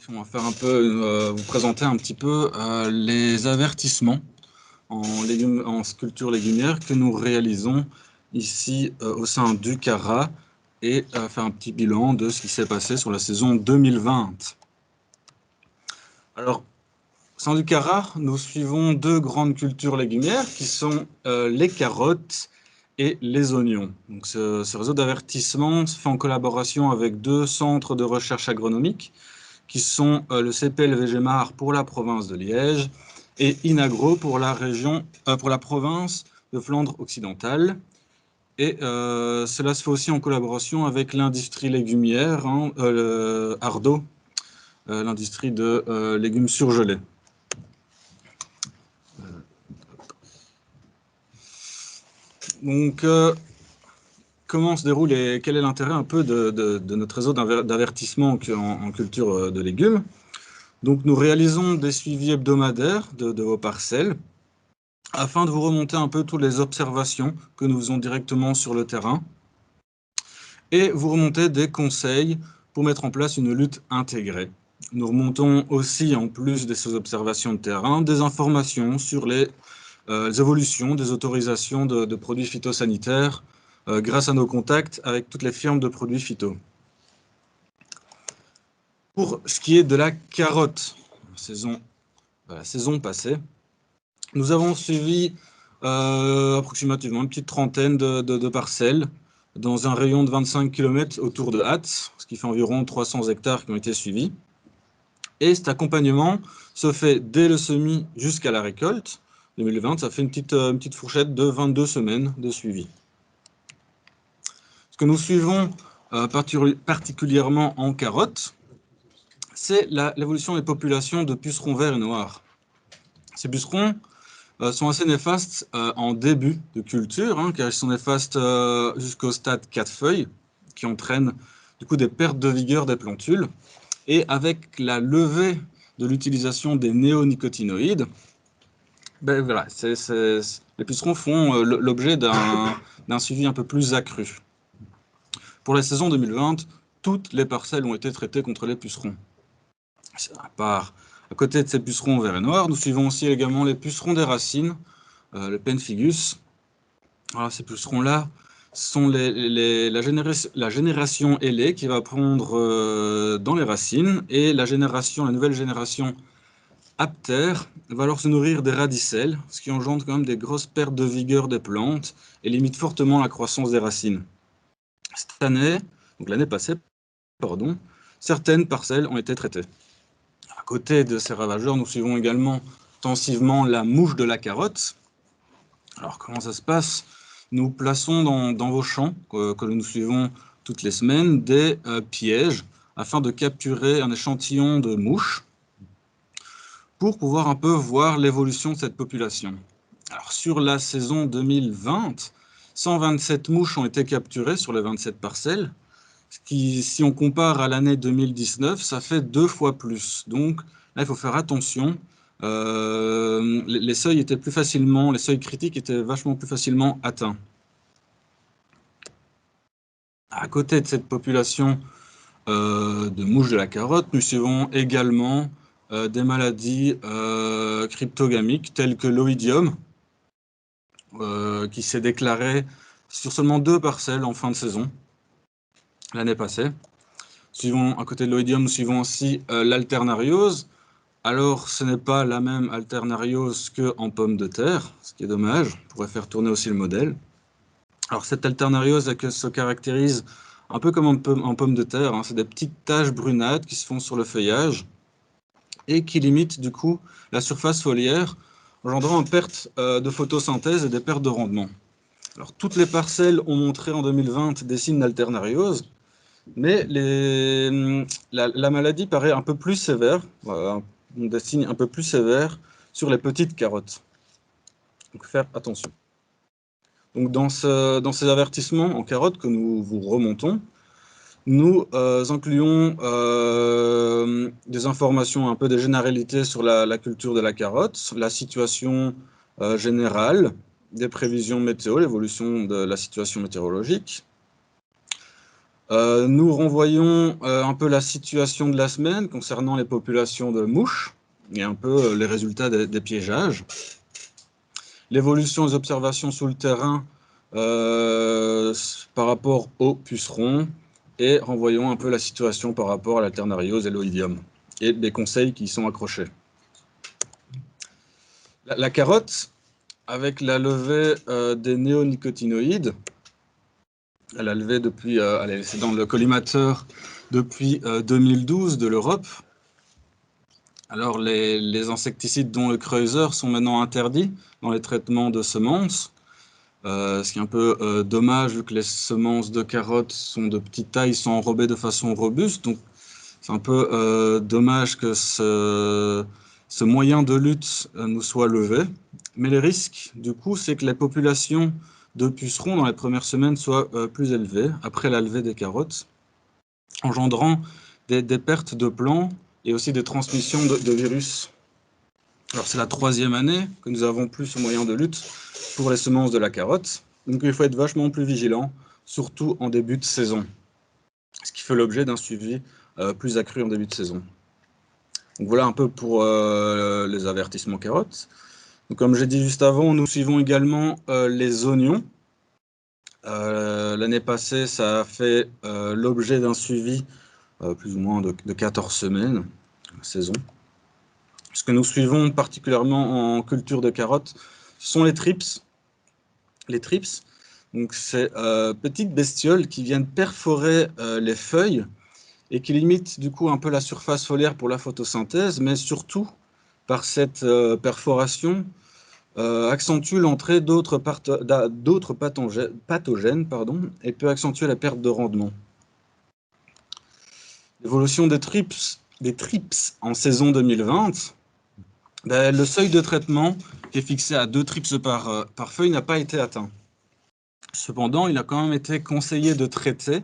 On va faire un peu, vous présenter un petit peu les avertissements en sculpture légumière que nous réalisons ici au sein du CARA et faire un petit bilan de ce qui s'est passé sur la saison 2020. Alors, au sein du CARA, nous suivons deux grandes cultures légumières qui sont les carottes et les oignons. Donc, ce réseau d'avertissement se fait en collaboration avec deux centres de recherche agronomique qui sont le CPLVGMAR pour la province de Liège et INAGRO pour la province de Flandre occidentale. Et cela se fait aussi en collaboration avec l'industrie légumière, Ardo, l'industrie de légumes surgelés. Donc, comment se déroule et quel est l'intérêt un peu de notre réseau d'avertissement en culture de légumes? Donc, nous réalisons des suivis hebdomadaires de vos parcelles afin de vous remonter un peu toutes les observations que nous faisons directement sur le terrain et vous remonter des conseils pour mettre en place une lutte intégrée. Nous remontons aussi, en plus de ces observations de terrain, des informations sur les évolutions des autorisations de produits phytosanitaires grâce à nos contacts avec toutes les firmes de produits phyto. Pour ce qui est de la carotte, la saison passée, nous avons suivi approximativement une petite trentaine de parcelles dans un rayon de 25 km autour de Hatz, ce qui fait environ 300 hectares qui ont été suivis. Et cet accompagnement se fait dès le semis jusqu'à la récolte. 2020, ça fait une petite fourchette de 22 semaines de suivi. Ce que nous suivons particulièrement en carottes, c'est l'évolution des populations de pucerons verts et noirs. Ces pucerons sont assez néfastes en début de culture, car ils sont néfastes jusqu'au stade 4 feuilles, qui entraînent du coup des pertes de vigueur des plantules. Et avec la levée de l'utilisation des néonicotinoïdes, ben voilà, les pucerons font l'objet d'un suivi un peu plus accru. Pour la saison 2020, toutes les parcelles ont été traitées contre les pucerons. À côté de ces pucerons verts et noirs, nous suivons aussi également les pucerons des racines, le Pemphigus. Alors, ces pucerons-là sont la génération ailée qui va prendre dans les racines et la nouvelle génération aptère va alors se nourrir des radicelles, ce qui engendre quand même des grosses pertes de vigueur des plantes et limite fortement la croissance des racines. Cette année, donc l'année passée, pardon, certaines parcelles ont été traitées. À côté de ces ravageurs, nous suivons également intensivement la mouche de la carotte. Alors, comment ça se passe? Nous plaçons dans vos champs, que nous suivons toutes les semaines, des pièges afin de capturer un échantillon de mouches pour pouvoir un peu voir l'évolution de cette population. Alors, sur la saison 2020, 127 mouches ont été capturées sur les 27 parcelles, ce qui, si on compare à l'année 2019, ça fait 2 fois plus. Donc, là, il faut faire attention. Les seuils critiques étaient vachement plus facilement atteints. À côté de cette population de mouches de la carotte, nous suivons également des maladies cryptogamiques telles que l'oïdium, qui s'est déclaré sur seulement 2 parcelles en fin de saison l'année passée. À côté de l'oïdium, nous suivons aussi l'alternariose. Alors, ce n'est pas la même alternariose qu'en pomme de terre, ce qui est dommage, on pourrait faire tourner aussi le modèle. Alors, cette alternariose se caractérise un peu comme en pomme de terre, c'est des petites taches brunâtres qui se font sur le feuillage et qui limitent du coup la surface foliaire, engendrant une perte de photosynthèse et des pertes de rendement. Alors, toutes les parcelles ont montré en 2020 des signes d'alternariose, mais la maladie paraît un peu plus sévère, des signes un peu plus sévères sur les petites carottes. Donc, faire attention. Donc, dans ces avertissements en carottes que nous vous remontons, nous incluons des informations, un peu des généralités sur la culture de la carotte, la situation générale, des prévisions météo, l'évolution de la situation météorologique, Nous renvoyons un peu la situation de la semaine concernant les populations de mouches et un peu les résultats des piégeages. L'évolution des observations sous le terrain par rapport aux pucerons et renvoyons un peu la situation par rapport à l'alternariose et l'oïdium et des conseils qui y sont accrochés. La carotte, avec la levée des néonicotinoïdes, elle a levé depuis, c'est dans le collimateur depuis 2012 de l'Europe. Alors les insecticides dont le Kreuzer sont maintenant interdits dans les traitements de semences, ce qui est un peu dommage vu que les semences de carottes sont de petite taille, sont enrobées de façon robuste. Donc c'est un peu dommage que ce moyen de lutte nous soit levé. Mais les risques, du coup, c'est que les populations de pucerons dans les premières semaines soient plus élevées après la levée des carottes, engendrant des pertes de plants et aussi des transmissions de virus. Alors c'est la 3e année que nous avons plus ce moyen de lutte pour les semences de la carotte. Donc il faut être vachement plus vigilant, surtout en début de saison, ce qui fait l'objet d'un suivi plus accru en début de saison. Donc voilà un peu pour les avertissements carottes. Donc, comme j'ai dit juste avant, nous suivons également les oignons. L'année passée, ça a fait l'objet d'un suivi plus ou moins de 14 semaines, saison. Ce que nous suivons particulièrement en culture de carottes, ce sont les thrips. Les thrips, donc c'est petites bestioles qui viennent perforer les feuilles et qui limitent du coup un peu la surface foliaire pour la photosynthèse, mais surtout par cette perforation accentue l'entrée d'autres pathogènes et peut accentuer la perte de rendement. L'évolution des thrips en saison 2020, le seuil de traitement qui est fixé à 2 thrips par feuille n'a pas été atteint. Cependant, il a quand même été conseillé de traiter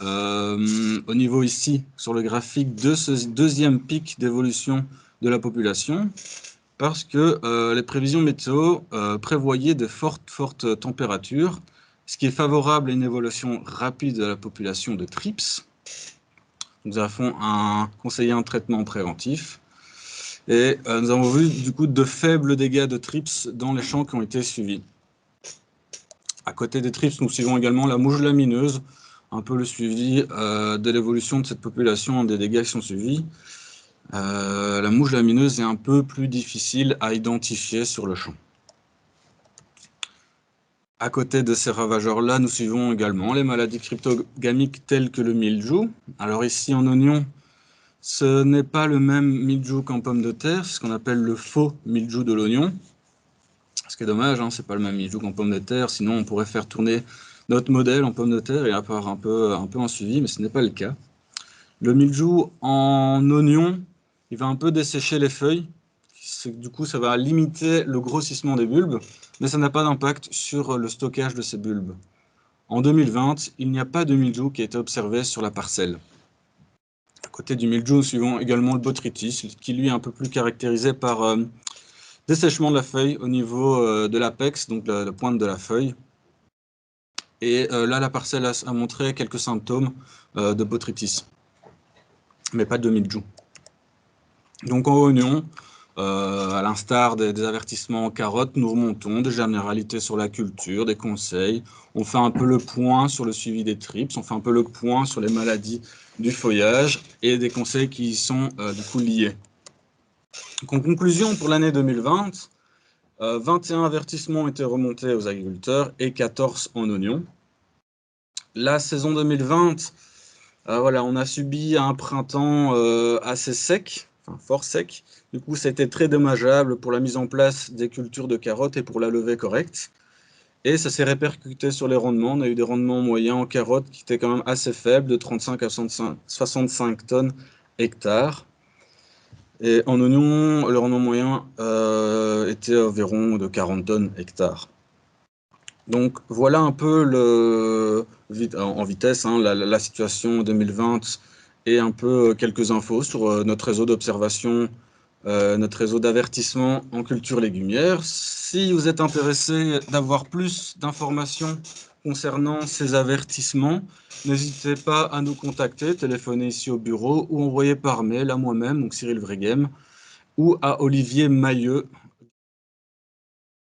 au niveau ici, sur le graphique de ce 2e pic d'évolution de la population, parce que les prévisions météo prévoyaient de fortes températures, ce qui est favorable à une évolution rapide de la population de thrips. Nous avons conseillé un traitement préventif et nous avons vu du coup de faibles dégâts de thrips dans les champs qui ont été suivis. À côté des thrips, nous suivons également la mouche lamineuse, un peu le suivi de l'évolution de cette population, des dégâts qui sont suivis. La mouche lamineuse est un peu plus difficile à identifier sur le champ. À côté de ces ravageurs-là, nous suivons également les maladies cryptogamiques telles que le mildiou. Alors ici, en oignon, ce n'est pas le même mildiou qu'en pomme de terre, c'est ce qu'on appelle le faux mildiou de l'oignon. Ce qui est dommage, hein, c'est pas le même mildiou qu'en pomme de terre, sinon on pourrait faire tourner notre modèle en pomme de terre et avoir un peu un suivi, mais ce n'est pas le cas. Le mildiou en oignon, il va un peu dessécher les feuilles, du coup ça va limiter le grossissement des bulbes, mais ça n'a pas d'impact sur le stockage de ces bulbes. En 2020, il n'y a pas de mildiou qui a été observé sur la parcelle. À côté du mildiou, nous suivons également le botrytis, qui lui est un peu plus caractérisé par dessèchement de la feuille au niveau de l'apex, donc la pointe de la feuille. Et là, la parcelle a montré quelques symptômes de botrytis, mais pas de mildiou. Donc en oignon, à l'instar des avertissements en carottes, nous remontons des généralités sur la culture, des conseils. On fait un peu le point sur le suivi des thrips, on fait un peu le point sur les maladies du feuillage et des conseils qui y sont du coup liés. Donc, en conclusion, pour l'année 2020, 21 avertissements ont été remontés aux agriculteurs et 14 en oignons. La saison 2020, voilà, on a subi un printemps assez sec, enfin fort sec. Du coup, c'était très dommageable pour la mise en place des cultures de carottes et pour la levée correcte. Et ça s'est répercuté sur les rendements. On a eu des rendements moyens en carottes qui étaient quand même assez faibles, de 35 à 65 tonnes hectares. Et en oignon, le rendement moyen était environ de 40 tonnes hectares. Donc voilà un peu en vitesse hein, la situation 2020 et un peu quelques infos sur notre réseau d'observation, notre réseau d'avertissement en culture légumière. Si vous êtes intéressé d'avoir plus d'informations concernant ces avertissements, n'hésitez pas à nous contacter, téléphoner ici au bureau ou envoyer par mail à moi-même, donc Cyril Vreghem, ou à Olivier Mailleux,